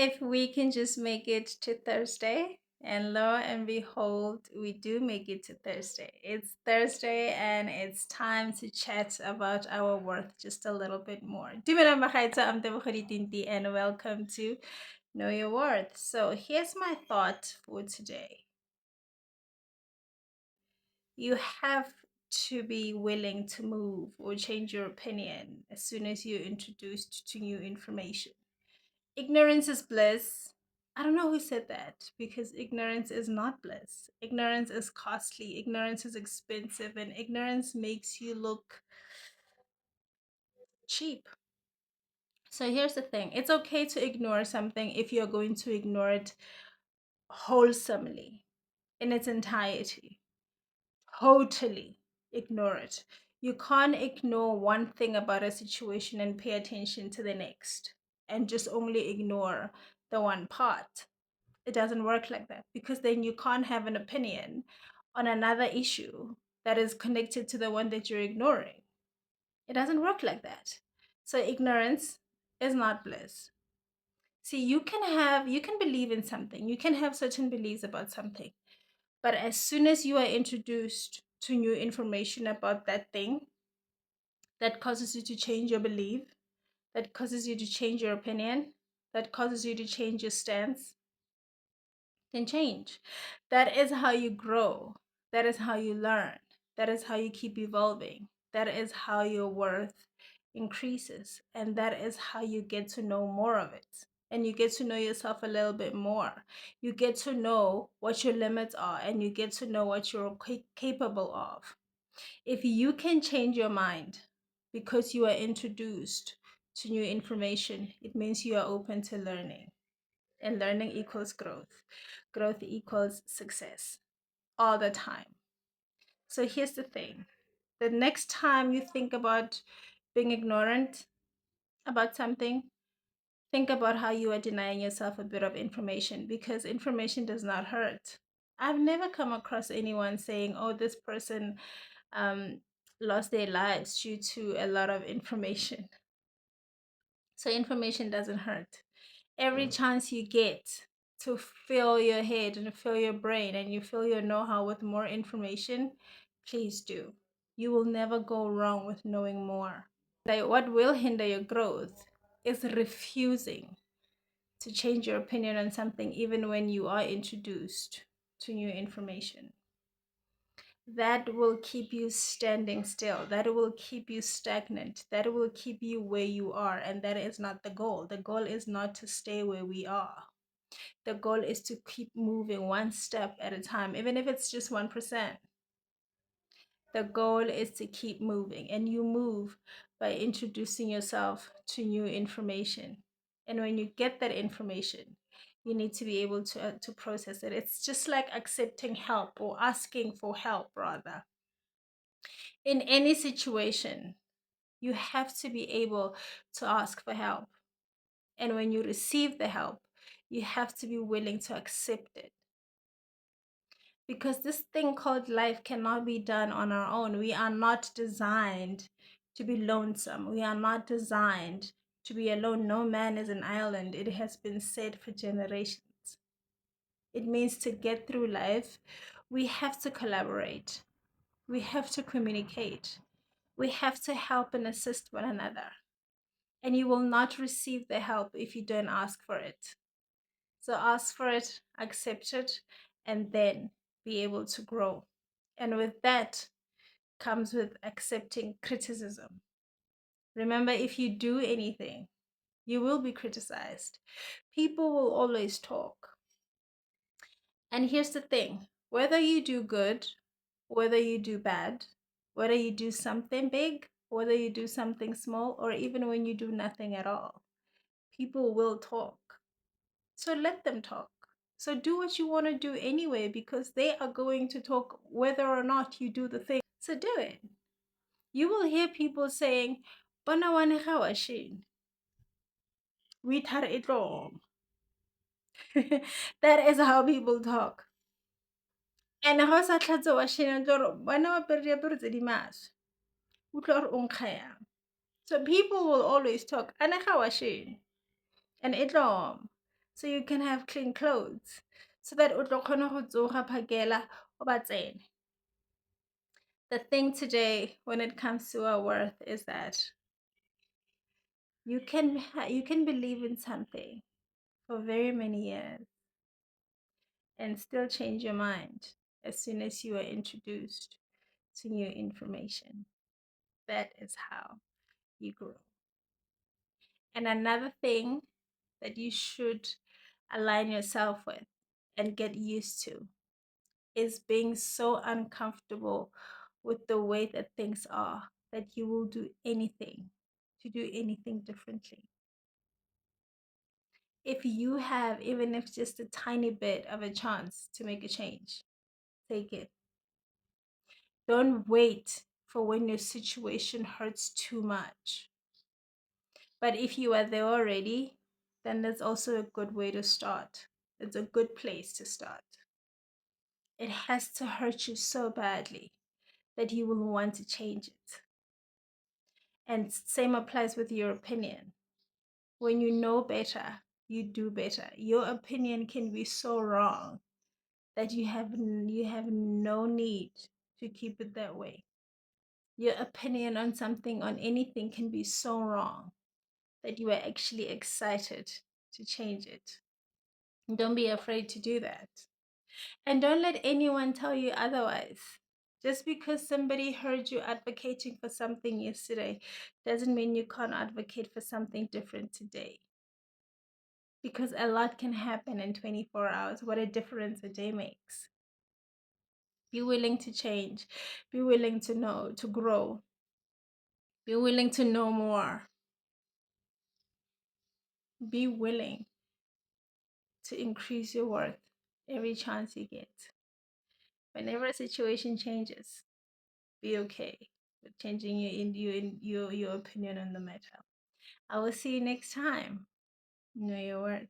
If we can just make it to Thursday, and lo and behold, we do make it to Thursday. It's Thursday, and it's time to chat about our worth just a little bit more. Dumelang bagaetsho, I'm Tebogo Tinti, and welcome to Know Your Worth. So here's my thought for today. You have to be willing to move or change your opinion as soon as you're introduced to new information. Ignorance is bliss. I don't know who said that because ignorance is not bliss. Ignorance is costly, ignorance is expensive, and ignorance makes you look cheap. So here's the thing, it's okay to ignore something if you're going to ignore it wholesomely in its entirety. Totally ignore it. You can't ignore one thing about a situation and pay attention to the next and just only ignore the one part. It doesn't work like that because then you can't have an opinion on another issue that is connected to the one that you're ignoring. It doesn't work like that. So ignorance is not bliss. See, you can believe in something, you can have certain beliefs about something, but as soon as you are introduced to new information about that thing that causes you to change your belief, that causes you to change your opinion, that causes you to change your stance, then change. That is how you grow. That is how you learn. That is how you keep evolving. That is how your worth increases. And that is how you get to know more of it. And you get to know yourself a little bit more. You get to know what your limits are and you get to know what you're capable of. If you can change your mind because you are introduced to new information, it means you are open to learning. And learning equals growth. Growth equals success all the time. So here's the thing, the next time you think about being ignorant about something, think about how you are denying yourself a bit of information because information does not hurt. I've never come across anyone saying, oh, this person um, lost their lives due to a lot of information. So information doesn't hurt. Every chance you get to fill your head and fill your brain and you fill your know-how with more information, please do. You will never go wrong with knowing more. Like, what will hinder your growth is refusing to change your opinion on something even when you are introduced to new information. That will keep you standing still. That will keep you stagnant. That will keep you where you are. And that is not the goal. The goal is not to stay where we are. The goal is to keep moving one step at a time, even if it's just 1%. The goal is to keep moving, and you move by introducing yourself to new information. And when you get that information, you need to be able to process it. It's just like accepting help or asking for help, rather. In any situation, you have to be able to ask for help. And when you receive the help, you have to be willing to accept it. Because this thing called life cannot be done on our own. We are not designed to be lonesome. We are not designed to be alone. No man is an island. It has been said for generations. It means to get through life, we have to collaborate. We have to communicate. We have to help and assist one another. And you will not receive the help if you don't ask for it. So ask for it, accept it, and then be able to grow. And with that comes with accepting criticism. Remember, if you do anything, you will be criticized. People will always talk. And here's the thing, whether you do good, whether you do bad, whether you do something big, whether you do something small, or even when you do nothing at all, people will talk. So let them talk. So do what you want to do anyway, because they are going to talk whether or not you do the thing. So do it. You will hear people saying, "Bona wane ga wa shene. We thar it wrong." That is how people talk. And ga o sa tlhatse wa shene tlo re bona wa pere diaparo tse di maswe. O tlo re o nkga yang. So people will always talk. Ane ga wa shene. And it wrong. so you can have clean clothes, so that o tlo kgona go tsoga phakela o ba tsene. The thing today when it comes to our worth is that you can believe in something for very many years and still change your mind as soon as you are introduced to new information. That is how you grow. And another thing that you should align yourself with and get used to is being so uncomfortable with the way that things are that you will do anything to do anything differently. If you have, even if just a tiny bit of a chance to make a change, take it. Don't wait for when your situation hurts too much. But if you are there already, then that's also a good way to start. It's a good place to start. It has to hurt you so badly that you will want to change it. And same applies with your opinion. When you know better, you do better. Your opinion can be so wrong that you have no need to keep it that way. Your opinion on something, on anything, can be so wrong that you are actually excited to change it. Don't be afraid to do that. And don't let anyone tell you otherwise. Just because somebody heard you advocating for something yesterday doesn't mean you can't advocate for something different today. Because a lot can happen in 24 hours. What a difference a day makes. Be willing to change. Be willing to know, to grow. Be willing to know more. Be willing to increase your worth every chance you get. Whenever a situation changes, be okay with changing your opinion on the matter. I will see you next time. Know your worth.